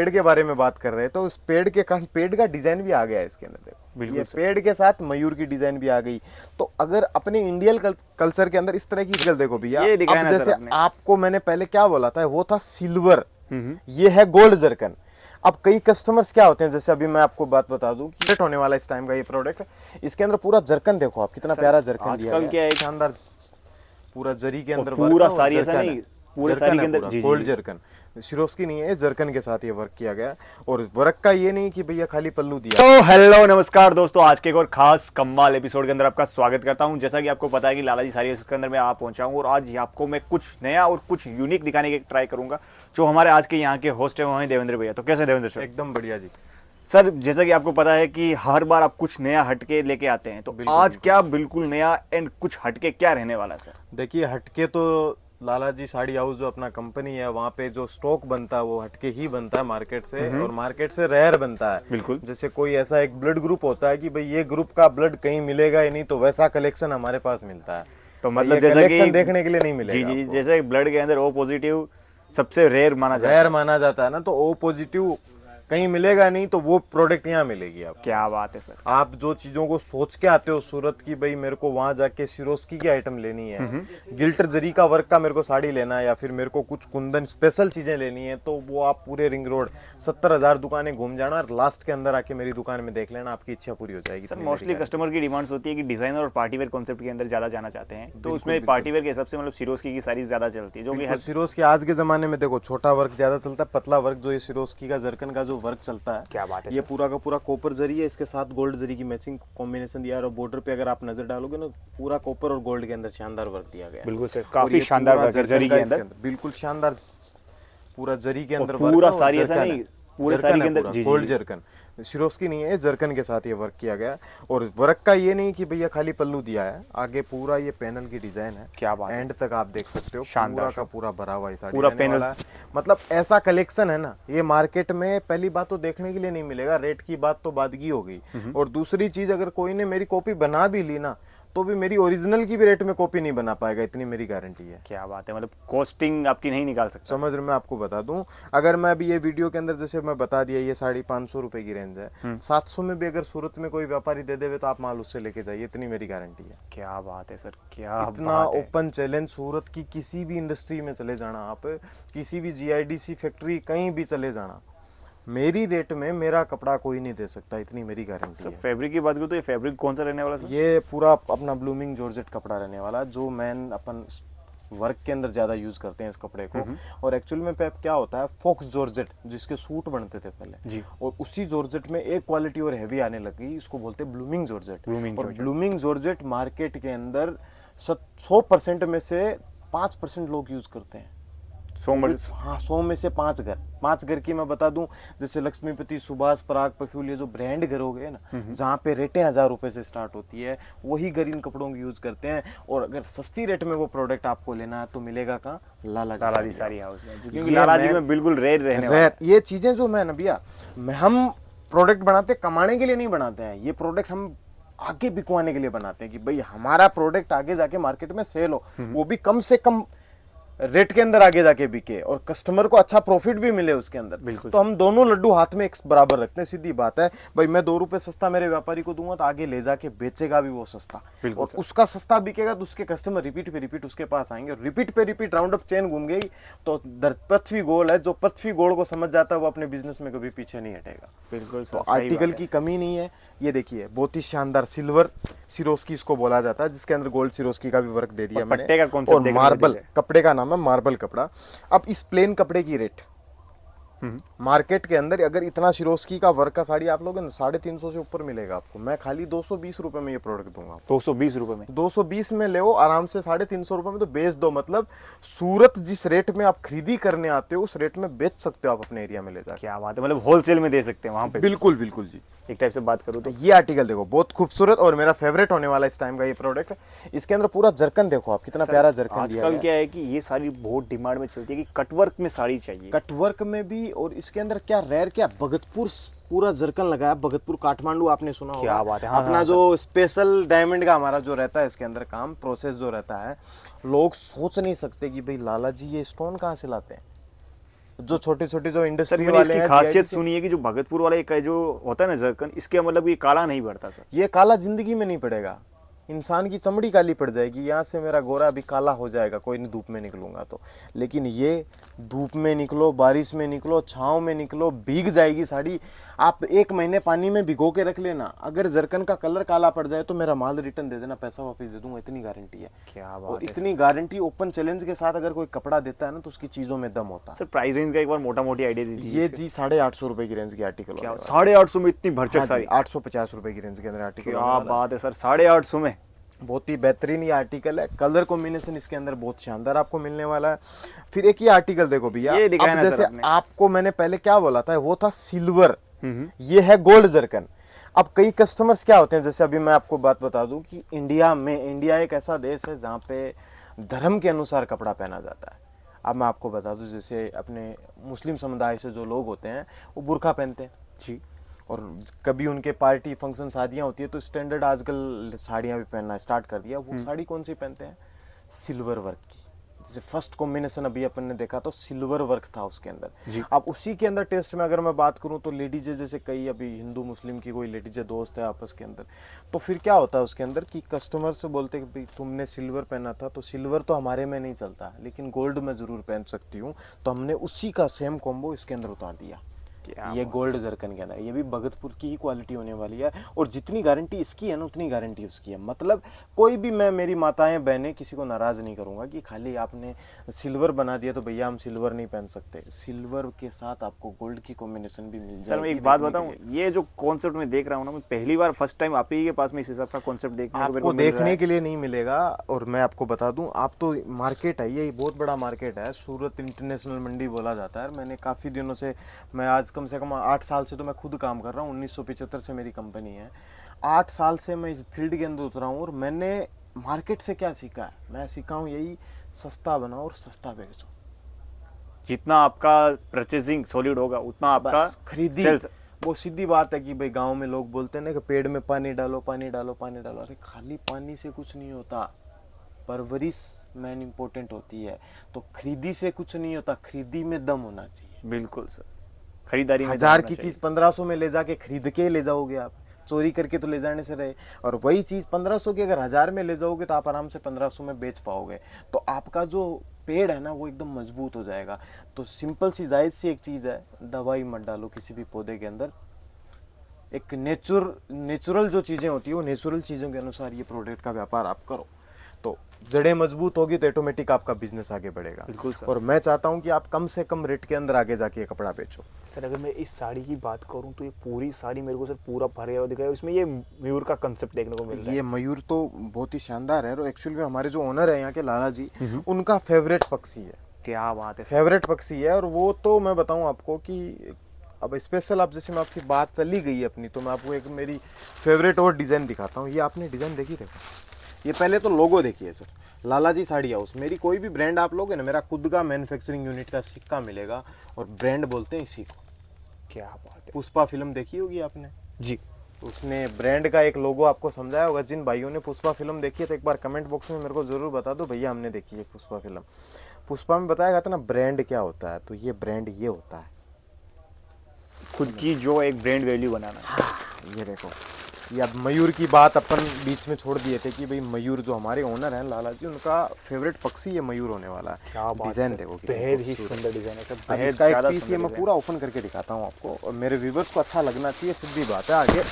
पेड़ के बारे में बात कर रहे हैं तो उस पेड़ के कारण पेड़ का डिजाइन भी आ गया है इसके अंदर। देखो ये पेड़ के साथ मयूर की डिजाइन भी आ गई। तो अगर अपने इंडियन कल्चर के अंदर इस तरह की देखो भैया, अब जैसे आपको मैंने पहले क्या बोला था, वो था सिल्वर, ये है गोल्ड जरकन। अब कई कस्टमर्स क्या होते हैं, जैसे अभी मैं आपको बात बता दूं कि सेट होने वाला इस टाइम का ये प्रोडक्ट, इसके अंदर पूरा जरकन देखो आप, कितना प्यारा जरकन दिया गया है। क्या है, शानदार पूरा जरी के अंदर पूरा सारी ऐसा नहीं, पूरे सारी के अंदर गोल्ड जरकन, सिरोस्की नहीं है, जरकन के साथ ये वर्क किया गया। और वर्क का ये नहीं कि भैया खाली पल्लू दिया। तो हेलो नमस्कार दोस्तों, आज के एक और खास कमाल एपिसोड के अंदर आपका स्वागत करता हूं। जैसा कि आपको पता है कि लालाजी साड़ी के अंदर मैं आप पहुंचा हूं और आज आपको मैं कुछ नया और कुछ यूनिक दिखाने की ट्राई करूंगा। जो हमारे आज के यहाँ के होस्ट है वो हैं देवेंद्र भैया। तो कैसे देवेंद्र सर? एकदम बढ़िया जी। सर जैसा कि आपको पता है कि हर बार आप कुछ नया हटके लेके आते हैं, तो आज क्या बिल्कुल नया एंड कुछ हटके क्या रहने वाला है सर? देखिए हटके तो लालाजी साड़ी हाउस जो अपना कंपनी है, वहाँ पे जो स्टॉक बनता है वो हटके ही बनता है मार्केट से, और मार्केट से रेयर बनता है। बिल्कुल। जैसे कोई ऐसा एक ब्लड ग्रुप होता है कि भाई ये ग्रुप का ब्लड कहीं मिलेगा ही नहीं, तो वैसा कलेक्शन हमारे पास मिलता है। तो मतलब जैसा कि देखने के लिए नहीं मिलेगा। जी, जैसे ब्लड के अंदर ओ पॉजिटिव सबसे रेयर माना जाता है ना, तो ओ पॉजिटिव कहीं मिलेगा नहीं, तो वो प्रोडक्ट यहाँ मिलेगी आप। क्या बात है सर। आप जो चीजों को सोच के आते हो सूरत की, भाई मेरे को वहां जाके सिरोस्की की आइटम लेनी है, गिल्टर जरी का वर्क का मेरे को साड़ी लेना है, या फिर मेरे को कुछ कुंदन स्पेशल चीजें लेनी है, तो वो आप पूरे रिंग रोड 70,000 दुकानें घूम जाना और लास्ट के अंदर आके मेरी दुकान में देख लेना, आपकी इच्छा पूरी हो जाएगी। सर मोस्टली कस्टमर की डिमांड्स होती है कि डिजाइनर और पार्टीवेयर कॉन्सेप्ट के अंदर ज्यादा जाना चाहते हैं, तो उसमें पार्टीवेयर के हिसाब से मतलब सिरोस्की की साड़ी ज्यादा चलती है, जो कि सिरोस्की आज के जमाने में देखो छोटा वर्क ज्यादा चलता है, पतला वर्क जो ये सिरोस्की का जरकन का जो वर्क चलता है, बात है। ये पूरा का पूरा कॉपर जरी है, इसके साथ गोल्ड जरी की मैचिंग कॉम्बिनेशन दिया है, और बॉर्डर पे अगर आप नजर डालोगे ना, पूरा कॉपर और गोल्ड के अंदर शानदार वर्क दिया गया है। बिल्कुल सर, काफी शानदार वर्क है जरी के अंदर, बिल्कुल शानदार, पूरा जरी के अंदर पूरा सारी ऐसा नहीं, पूरे सारी के अंदर गोल्ड जरकन, सिरोस्की नहीं है, जरकन के साथ ये वर्क किया गया। और वर्क का ये नहीं कि भैया खाली पल्लू दिया है, आगे पूरा ये पैनल की डिजाइन है। क्या बात है, एंड तक आप देख सकते हो, पूरा का पूरा भरा हुआ साड़ी, पूरा पैनल है। मतलब ऐसा कलेक्शन है ना, ये मार्केट में पहली बात तो देखने के लिए नहीं मिलेगा। रेट की बात तो बादगी हो गई, और दूसरी चीज अगर कोई ने मेरी कॉपी बना भी ली ना, तो भी मेरी ओरिजिनल की भी रेट में कॉपी नहीं बना पाएगा, इतनी मेरी गारंटी है। क्या बात है, मतलब कॉस्टिंग आपकी नहीं निकाल सकता। समझ रहे, मैं आपको बता दूं, अगर मैं अभी ये वीडियो के अंदर जैसे मैं बता दिया ये साड़ी 500 रुपए की रेंज है, 700 में भी अगर सूरत में कोई व्यापारी दे देवे तो आप माल उससे लेके जाइए, इतनी मेरी गारंटी है। क्या बात है सर, क्या इतना ओपन चैलेंज, सूरत की किसी भी इंडस्ट्री में चले जाना, आप किसी भी GIDC फैक्ट्री कहीं भी चले जाना, मेरी रेट में मेरा कपड़ा कोई नहीं दे सकता, इतनी मेरी गारंटी है। फैब्रिक की बात करूँ तो ये फैब्रिक कौन सा रहने वाला सर? ये पूरा अपना ब्लूमिंग जॉर्जेट कपड़ा रहने वाला, जो मैन अपन वर्क के अंदर ज्यादा यूज करते हैं इस कपड़े को। और एक्चुअल में क्या होता है, फॉक्स जॉर्जेट जिसके सूट बनते थे पहले जी, और उसी जॉर्जेट में एक क्वालिटी और हैवी आने लगी, इसको बोलते हैं ब्लूमिंग जॉर्जेट। और ब्लूमिंग जॉर्जेट मार्केट के अंदर 100% में से 5% लोग यूज करते हैं। 100 में से 5 घर की मैं बता दूं, जैसे लक्ष्मीपति, सुभाष, पराग, परफ्यूल, ये जो ब्रांड घर हो गए ना, जहाँ पे रेटें 1000 रुपए से स्टार्ट होती है, वही घर इन कपड़ों की यूज करते हैं। और अगर सस्ती रेट में वो प्रोडक्ट आपको लेना है तो मिलेगा कहाँ? लालाजी साड़ी हाउस में, क्योंकि लालाजी में बिल्कुल रेयर ये चीजें जो मैं ना भैया, हम प्रोडक्ट बनाते कमाने के लिए नहीं बनाते हैं, ये प्रोडक्ट हम आगे बिकवाने के लिए बनाते हैं कि भाई हमारा प्रोडक्ट आगे जाके मार्केट में सेल हो, वो भी कम से कम रेट के अंदर आगे जाके बिके, और कस्टमर को अच्छा प्रॉफिट भी मिले उसके अंदर। बिल्कुल। तो हम दोनों लड्डू हाथ में एक बराबर रखते हैं, सीधी बात है। भाई मैं 2 रुपए सस्ता मेरे व्यापारी को दूंगा तो आगे ले जाके बेचेगा भी वो सस्ता, और उसका सस्ता बिकेगा तो उसके कस्टमर रिपीट पे रिपीट उसके पास आएंगे, और रिपीट पे रिपीट राउंड अप चेन घूम गई तो पृथ्वी गोल है। जो पृथ्वी गोल को समझ जाता है वो अपने बिजनेस में कभी पीछे नहीं हटेगा। बिल्कुल। तो आर्टिकल की कमी नहीं है। ये देखिए बहुत ही शानदार सिल्वर सिरोस्की इसको बोला जाता है, जिसके अंदर गोल्ड सिरोस्की का भी वर्क दे दिया मैंने, और मार्बल कपड़े का नाम है मार्बल कपड़ा। अब इस प्लेन कपड़े की रेट मार्केट के अंदर अगर इतना सिरोस्की का वर्क का साड़ी आप लोगे ना, 350 से ऊपर मिलेगा आपको। मैं खाली 220 रुपए में ये प्रोडक्ट दूंगा। 220 रुपए में? 220 में ले आराम से, 350 रुपए में तो बेच दो। मतलब सूरत जिस रेट में आप खरीदी करने आते हो उस रेट में बेच सकते हो आप अपने एरिया में ले जाकर। क्या बात है, मतलब होलसेल में दे सकते हैं वहां पे? बिल्कुल बिल्कुल जी। एक टाइप से बात करूँ तो ये आर्टिकल देखो बहुत खूबसूरत और मेरा फेवरेट होने वाला इस टाइम का ये प्रोडक्ट। इसके अंदर पूरा जरकन देखो आप, कितना प्यारा जरकन दिया है। आजकल क्या है कि ये सारी बहुत डिमांड में चलती है कि कटवर्क में साड़ी चाहिए, कटवर्क में भी। और इसके अंदर क्या रेयर, क्या भगतपुर पूरा जरकन लगाया, भगतपुर काठमांडू आपने सुना होगा। क्या बात है। अपना जो स्पेशल डायमंड का हमारा जो रहता है इसके अंदर काम प्रोसेस जो रहता है, लोग सोच नहीं सकते कि भाई लाला जी ये स्टोन कहाँ से लाते हैं। जो छोटे छोटे जो सर इंडस्ट्री मैंने वाले इसकी हैं खासियत GIDC सुनी है कि जो भगतपुर वाला एक जो होता है ना जरकन, इसके मतलब ये काला नहीं पड़ता सर। ये काला जिंदगी में नहीं पड़ेगा, इंसान की चमड़ी काली पड़ जाएगी, यहाँ से मेरा गोरा अभी काला हो जाएगा, कोई नहीं धूप में निकलूंगा तो। लेकिन ये धूप में निकलो, बारिश में निकलो, छाँव में निकलो, भीग जाएगी साड़ी। आप 1 महीने पानी में भिगो के रख लेना, अगर जरकन का कलर काला पड़ जाए तो मेरा माल रिटर्न दे देना, पैसा वापस दे दूंगा, इतनी गारंटी है। क्या और बात है इतनी गारंटी ओपन चैलेंज के साथ अगर कोई कपड़ा देता है ना तो उसकी चीजों में दम होता है। सर। प्राइस रेंज का एक बार मोटा मोटी आइडिया दीजिए। ये जी 850 रुपए की रेंज की आर्टिकल क्या 850 में इतनी भरचक सारी? 850 रुपए की रेंज के अंदर आर्टिकल। क्या बात है सर, 850 में। बहुत ही बेहतरीन ये आर्टिकल है, कलर कॉम्बिनेशन इसके अंदर बहुत शानदार आपको मिलने वाला है। फिर एक ये आर्टिकल देखो भैया, ये दिखाया अब ना सर जैसे आपने। आपको मैंने पहले क्या बोला था, वो था सिल्वर, ये है गोल्ड जरकन। अब कई कस्टमर्स क्या होते हैं, जैसे अभी मैं आपको बात बता दूं कि इंडिया एक ऐसा देश है जहाँ पे धर्म के अनुसार कपड़ा पहना जाता है। अब मैं आपको बता दूं, जैसे अपने मुस्लिम समुदाय से जो लोग होते हैं वो बुर्का पहनते हैं जी, और कभी उनके पार्टी फंक्शन शादियां होती है तो स्टैंडर्ड आजकल साड़ियां भी पहनना स्टार्ट कर दिया। वो साड़ी कौन सी पहनते हैं, सिल्वर वर्क की। जैसे फर्स्ट कॉम्बिनेशन अभी अपन ने देखा तो सिल्वर वर्क था उसके अंदर। अब उसी के अंदर टेस्ट में अगर मैं बात करूं तो लेडीजें, जैसे कई अभी हिंदू मुस्लिम की कोई लेडीजें दोस्त है आपस के अंदर, तो फिर क्या होता है उसके अंदर कि कस्टमर से बोलते हैं कि भाई तुमने सिल्वर पहना था तो सिल्वर तो हमारे में नहीं चलता, लेकिन गोल्ड में जरूर पहन सकती हूँ। तो हमने उसी का सेम कॉम्बो इसके अंदर उतार दिया। ये गोल्ड जरकन के अंदर, ये भी भगतपुर की ही क्वालिटी होने वाली है। और जितनी गारंटी इसकी है ना उतनी गारंटी उसकी है। मतलब कोई भी, मैं मेरी माताएं बहनें किसी को नाराज नहीं करूंगा कि खाली आपने सिल्वर बना दिया तो भैया हम सिल्वर नहीं पहन सकते। सिल्वर के साथ आपको गोल्ड की कॉम्बिनेशन भी मिल जाएगी। सर मैं एक बात बताऊं, ये जो कॉन्सेप्ट मैं देख रहा हूँ ना, मैं पहली बार फर्स्ट टाइम आप ही के पास में इस हिसाब का कॉन्सेप्ट देखने आपको देखने के लिए नहीं मिलेगा। और मैं आपको बता दूं, आप तो मार्केट है, ये बहुत बड़ा मार्केट है, सूरत इंटरनेशनल मंडी बोला जाता है। मैंने काफ़ी दिनों से, मैं आज कम से कम 8 साल से तो मैं खुद काम कर रहा हूँ, 1975 से मेरी कंपनी है। 8 साल से मैं इस फील्ड के अंदर उतरा हूँ और मैंने मार्केट से क्या सीखा है, मैं सीखा हूँ यही, सस्ता बनाओ और सस्ता बेचो। जितना आपका परचेजिंग सॉलिड होगा उतना आपका खरीदी सेल्स। वो सीधी बात है कि भाई गांव में लोग बोलते हैं ना कि पेड़ में पानी डालो, पानी डालो, पानी डालो। अरे खाली पानी से कुछ नहीं होता, परवरिश मेन इंपॉर्टेंट होती है। तो खरीदी से कुछ नहीं होता, खरीदी में दम होना चाहिए। बिल्कुल सर, खरीदारी में 1000 की चीज 1500 में ले जाके खरीद के ले जाओगे आप, चोरी करके तो ले जाने से रहे। और वही चीज 1500 की अगर 1000 में ले जाओगे तो आप आराम से 1500 में बेच पाओगे। तो आपका जो पेड़ है ना वो एकदम मजबूत हो जाएगा। तो सिंपल सी जायज सी एक चीज है, दवाई मत डालो किसी भी पौधे के अंदर। एक नेचुरल जो चीजें होती है वो नेचुरल चीजों के अनुसार ये प्रोडक्ट का व्यापार आप करो, तो जड़ें मजबूत होगी तो ऑटोमेटिक आपका बिजनेस आगे बढ़ेगा। बिल्कुल सर। और मैं चाहता हूं कि आप कम से कम रेट के अंदर आगे जाके ये कपड़ा बेचो। सर अगर मैं इस साड़ी की बात करूं तो ये पूरी साड़ी मेरे को सर पूरा भरे हुआ दिखाया, इसमें ये मयूर का कंसेप्ट देखने को मिल रहा है। ये मयूर तो बहुत ही शानदार है। और एक्चुअली में हमारे जो ओनर है यहाँ के लाला जी, उनका फेवरेट पक्षी है। क्या बात है, फेवरेट पक्षी है। और वो तो मैं बताऊं आपको कि अब स्पेशल, आप जैसे मैं आपकी बात चली गई अपनी, तो मैं आपको एक मेरी फेवरेट और डिज़ाइन दिखाता हूँ। ये आपने डिज़ाइन देखी, देखो ये पहले तो लोगो देखिए सर, लाला जी साड़ी हाउस। मेरी कोई भी ब्रांड आप लोगे ना, मेरा खुद का मैन्युफैक्चरिंग यूनिट का सिक्का मिलेगा। और ब्रांड बोलते हैं इसी को। क्या बात है। पुष्पा फिल्म देखी होगी आपने जी, उसने ब्रांड का एक लोगो आपको समझाया होगा। जिन भाइयों ने पुष्पा फिल्म देखी है तो एक बार कमेंट बॉक्स में मेरे को जरूर बता दो भैया हमने देखी है पुष्पा फिल्म। पुष्पा में बताया गया था ना ब्रांड क्या होता है, तो ये ब्रांड ये होता है, खुद की जो एक ब्रांड वैल्यू बनाना है। ये देखो। ये अब मयूर की बात अपन बीच में छोड़ दिए थे कि भाई मयूर जो हमारे ओनर हैं लाला जी, उनका फेवरेट पक्षी ये मयूर होने वाला है। क्या बात, डिजाइन देखो बेहद ही सुंदर डिजाइन है सर। अब बेहद इसका एक ज्यादा पीस ये सुंदर मैं पूरा ओपन करके दिखाता हूँ आपको, और मेरे व्यूवर्स को अच्छा लगना चाहिए, सीधी बात है। आगे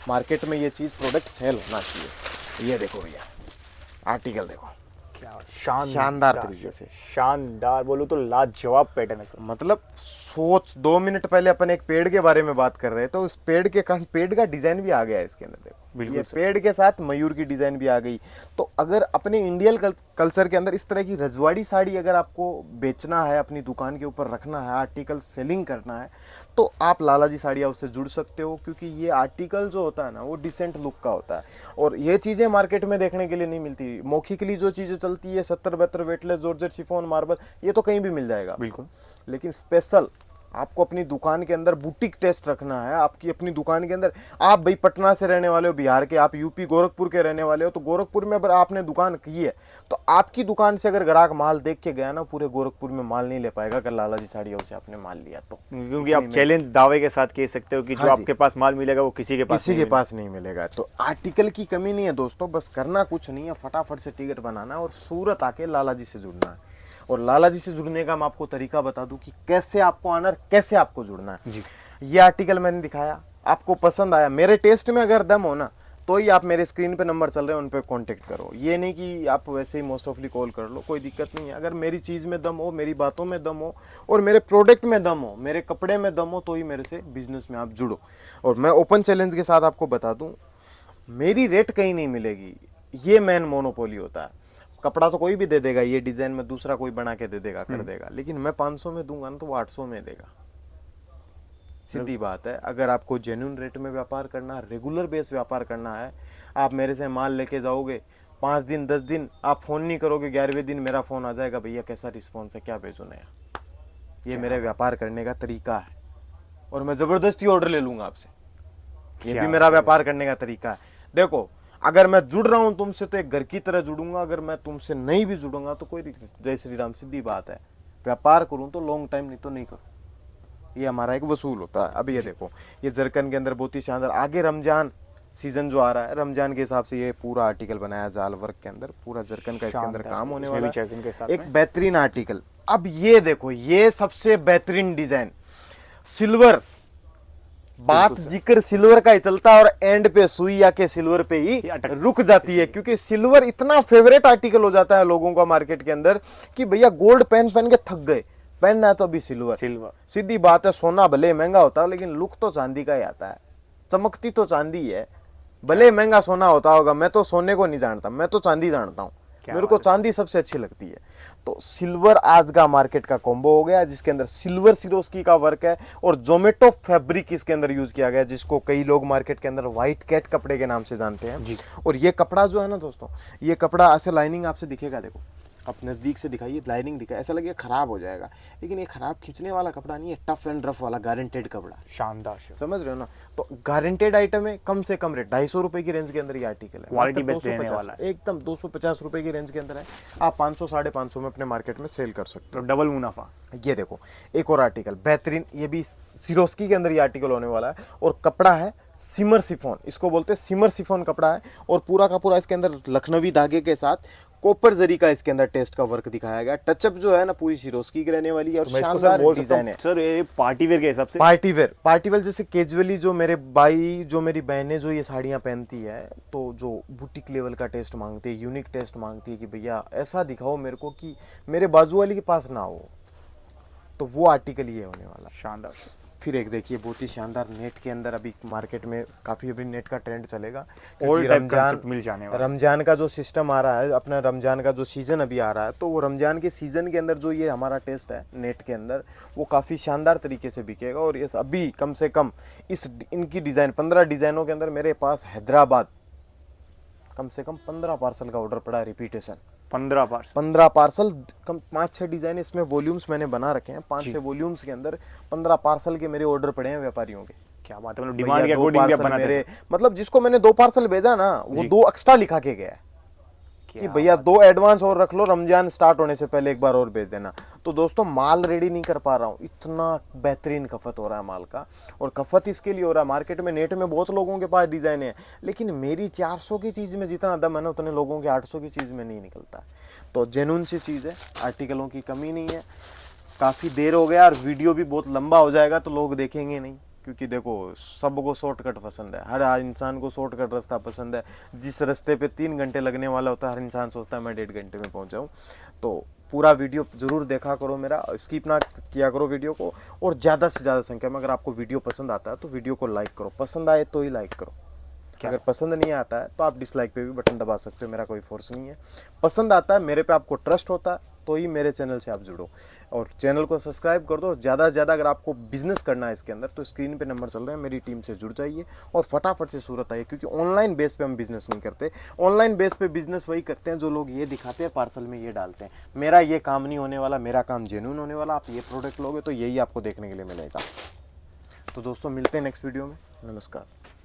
मार्केट में ये चीज़ प्रोडक्ट सेल होना चाहिए। ये देखो भैया आर्टिकल देखो, क्या शानदार तरीके से, शानदार बोलो तो लाजवाब पैटर्न है सर। मतलब सोच 2 मिनट पहले अपन एक पेड़ के बारे में बात कर रहे हैं, तो उस पेड़ के कारण पेड़ का डिजाइन भी आ गया है इसके अंदर। देखो बिल्कुल ये सर। पेड़ के साथ मयूर की डिजाइन भी आ गई। तो अगर अपने इंडियन कल्चर के अंदर इस तरह की रजवाड़ी साड़ी अगर आपको बेचना है, अपनी दुकान के ऊपर रखना है, आर्टिकल सेलिंग करना है, तो आप लाला जी साड़ी हाउस से जुड़ सकते हो। क्योंकि ये आर्टिकल जो होता है ना वो डिसेंट लुक का होता है। और ये चीज़ें मार्केट में देखने के लिए नहीं मिलती। मौखिकली जो चीज़ें चलती है 70-72 वेटलेस, जॉर्जेट, शिफॉन, मार्बल, ये तो कहीं भी मिल जाएगा बिल्कुल। लेकिन स्पेशल आपको अपनी दुकान के अंदर बुटीक टेस्ट रखना है, आपकी अपनी दुकान के अंदर, आप भाई पटना से रहने वाले हो, बिहार के, आप यूपी गोरखपुर के रहने वाले हो, तो गोरखपुर में अगर आपने दुकान की है तो आपकी दुकान से अगर ग्राहक माल देख के गया ना, पूरे गोरखपुर में माल नहीं ले पाएगा अगर लाला जी साड़ी हाउस से आपने माल लिया तो। क्योंकि आप चैलेंज दावे के साथ कह सकते हो कि जो आपके पास माल मिलेगा वो किसी के पास नहीं मिलेगा। तो आर्टिकल की कमी नहीं है दोस्तों, बस करना कुछ नहीं है, फटाफट से टिकट बनाना और सूरत आके लाला जी से जुड़ना है। और लाला जी से जुड़ने का मैं आपको तरीका बता दूं कि कैसे आपको आना है, कैसे आपको जुड़ना है। जी। ये आर्टिकल मैंने दिखाया, आपको पसंद आया, मेरे टेस्ट में अगर दम हो ना, तो ही आप मेरे स्क्रीन पे नंबर चल रहे हैं उन पे कांटेक्ट करो। ये नहीं कि आप वैसे ही मोस्ट ऑफली कॉल कर लो, कोई दिक्कत नहीं है। अगर मेरी चीज़ में दम हो, मेरी बातों में दम हो और मेरे प्रोडक्ट में दम हो, मेरे कपड़े में दम हो, तो ही मेरे से बिजनेस में आप जुड़ो। और मैं ओपन चैलेंज के साथ आपको बता दूं, मेरी रेट कहीं नहीं मिलेगी, ये मेन मोनोपोली होता है। कपड़ा तो कोई भी दे देगा, ये डिजाइन में दूसरा कोई बना के दे देगा, कर देगा, लेकिन मैं 500 में दूंगा ना तो वो 800 में देगा। सीधी बात है। अगर आपको जेन्युइन रेट में व्यापार करना है, रेगुलर बेस व्यापार करना है, आप मेरे से माल लेके जाओगे, 5 दिन 10 दिन आप फोन नहीं करोगे, 11वें दिन मेरा फोन आ जाएगा, भैया कैसा रिस्पॉन्स है, क्या भेजो नया। ये मेरे व्यापार करने का तरीका है और मैं जबरदस्ती ऑर्डर ले लूंगा आपसे, ये भी मेरा व्यापार करने का तरीका है। देखो, अगर मैं जुड़ रहा हूं तुमसे तो एक घर की तरह जुड़ूंगा, अगर मैं तुमसे नहीं भी जुड़ूंगा तो कोई, जय श्री राम, सीधी बात है। व्यापार करूं तो लॉन्ग टाइम, नहीं तो नहीं करूं। ये हमारा एक वसूल होता है। अब ये देखो, ये जरकन के अंदर बहुत ही शानदार, आगे रमजान सीजन जो आ रहा है, रमजान के हिसाब से ये पूरा आर्टिकल बनाया जाल वर्क के अंदर, पूरा जरकन का इसके अंदर काम होने वाला है, एक बेहतरीन आर्टिकल। अब ये देखो, ये सबसे बेहतरीन डिजाइन, सिल्वर, बात जिक्र सिल्वर का ही चलता है और एंड पे सुई आके सिल्वर पे ही रुक जाती है, क्योंकि सिल्वर इतना फेवरेट आर्टिकल हो जाता है लोगों का मार्केट के अंदर कि भैया गोल्ड पहन पहन के थक गए, पहनना है तो अभी सिल्वर। सीधी बात है, सोना भले महंगा होता है लेकिन लुक तो चांदी का ही आता है, चमकती तो चांदी है। भले महंगा सोना होता होगा, मैं तो सोने को नहीं जानता, मैं तो चांदी जानता हूँ, मेरे को चांदी सबसे अच्छी लगती है। तो सिल्वर आज का मार्केट का कॉम्बो हो गया, जिसके अंदर सिल्वर सिरोस्की का वर्क है और जोमेटो फैब्रिक इसके अंदर यूज किया गया, जिसको कई लोग मार्केट के अंदर व्हाइट कैट कपड़े के नाम से जानते हैं जी। और ये कपड़ा जो है ना दोस्तों, ये कपड़ा ऐसे लाइनिंग आपसे दिखेगा, देखो आप नजदीक से दिखाइए, लाइनिंग दिखा, ऐसा लगेगा खराब हो जाएगा, लेकिन ये खराब खींचने वाला कपड़ा नहीं है, टफ एंड रफ वाला गारंटेड कपड़ा, शानदार, समझ रहे हो ना। तो गारंटेड आइटम है, कम से कम रेट 250 रुपए की रेंज के अंदर ये आर्टिकल है, क्वालिटी बेस्ट रहने वाला है, एकदम 250 रुपए की रेंज के अंदर है। आप 500 550 में अपने मार्केट में सेल कर सकते हो, डबल मुनाफा। ये देखो एक और आर्टिकल बेहतरीन, ये भी सिरोस्की के अंदर ये आर्टिकल होने वाला है और कपड़ा है सिमर सिफोन, इसको बोलते हैं सिमर सिफोन कपड़ा है और पूरा का पूरा इसके अंदर लखनवी धागे के साथ कॉपर जरी का इसके अंदर टेस्ट का वर्क दिखाया गया। टचअप जो है ना पूरी सिरोस्की की रहने वाली है और शानदार डिजाइन है। सर ये पार्टी वेयर के हिसाब से, पार्टी वेयर जैसे कैजुअली जो मेरे भाई, जो मेरी बहनें जो ये साड़ियाँ पहनती है, तो जो बुटीक लेवल का टेस्ट मांगती है, यूनिक टेस्ट मांगती है कि भैया ऐसा दिखाओ मेरे को कि मेरे बाजू वाली के पास ना हो, तो वो आर्टिकल ये होने वाला, शानदार। फिर एक देखिए बहुत ही शानदार नेट के अंदर, अभी मार्केट में काफी अभी नेट का ट्रेंड चलेगा, क्योंकि रमजान का जो सिस्टम आ रहा है, अपना रमजान का जो सीजन अभी आ रहा है, तो वो रमजान के सीजन के अंदर जो ये हमारा टेस्ट है नेट के अंदर, वो काफी शानदार तरीके से बिकेगा। और ये अभी कम से कम इनकी डिजाइन 15 डिजाइनों के अंदर मेरे पास हैदराबाद कम से कम 15 पार्सल का ऑर्डर पड़ा है, रिपीटेशन 15 पार्सल, कम 5-6 डिजाइन इसमें वॉल्यूम्स मैंने बना रखे हैं, 5-6 वॉल्यूम्स के अंदर 15 पार्सल के मेरे ऑर्डर पड़े हैं व्यापारियों के। क्या बात है, मतलब डिमांड के अकॉर्डिंग भी बनाते हैं। मतलब जिसको मैंने 2 पार्सल भेजा ना, वो 2 एक्स्ट्रा लिखा के गया है कि भैया 2 एडवांस और रख लो, रमजान स्टार्ट होने से पहले एक बार और भेज देना। तो दोस्तों माल रेडी नहीं कर पा रहा हूँ, इतना बेहतरीन खपत हो रहा है माल का, और खपत इसके लिए हो रहा है, मार्केट में नेट में बहुत लोगों के पास डिजाइन है, लेकिन मेरी 400 की चीज में जितना दम है ना, उतने लोगों के 800 की चीज में नहीं निकलता। तो जेन्युइन सी चीज है, आर्टिकलों की कमी नहीं है। काफी देर हो गया और वीडियो भी बहुत लंबा हो जाएगा तो लोग देखेंगे नहीं, क्योंकि देखो सबको शॉर्टकट पसंद है, हर इंसान को शॉर्टकट रास्ता पसंद है। जिस रास्ते पे 3 घंटे लगने वाला होता है, हर इंसान सोचता है मैं 1.5 घंटे में पहुंच जाऊं। तो पूरा वीडियो जरूर देखा करो मेरा, स्किप ना किया करो वीडियो को, और ज़्यादा से ज़्यादा संख्या में अगर आपको वीडियो पसंद आता है तो वीडियो को लाइक करो, पसंद आए तो ही लाइक करो। अगर पसंद नहीं आता है तो आप डिसलाइक पे भी बटन दबा सकते हो, मेरा कोई फोर्स नहीं है। पसंद आता है, मेरे पे आपको ट्रस्ट होता है, तो ही मेरे चैनल से आप जुड़ो और चैनल को सब्सक्राइब कर दो। ज़्यादा से ज़्यादा अगर आपको बिजनेस करना है इसके अंदर तो स्क्रीन पे नंबर चल रहे हैं, मेरी टीम से जुड़ जाइए और फटाफट से सूरत आइए, क्योंकि ऑनलाइन बेस पे हम बिजनेस नहीं करते। ऑनलाइन बेस पे बिजनेस वही करते हैं जो लोग ये दिखाते हैं पार्सल में ये डालते हैं। मेरा ये काम नहीं होने वाला, मेरा काम जेन्युइन होने वाला। आप ये प्रोडक्ट लोगे तो यही आपको देखने के लिए मिलेगा। तो दोस्तों मिलते हैं नेक्स्ट वीडियो में। नमस्कार।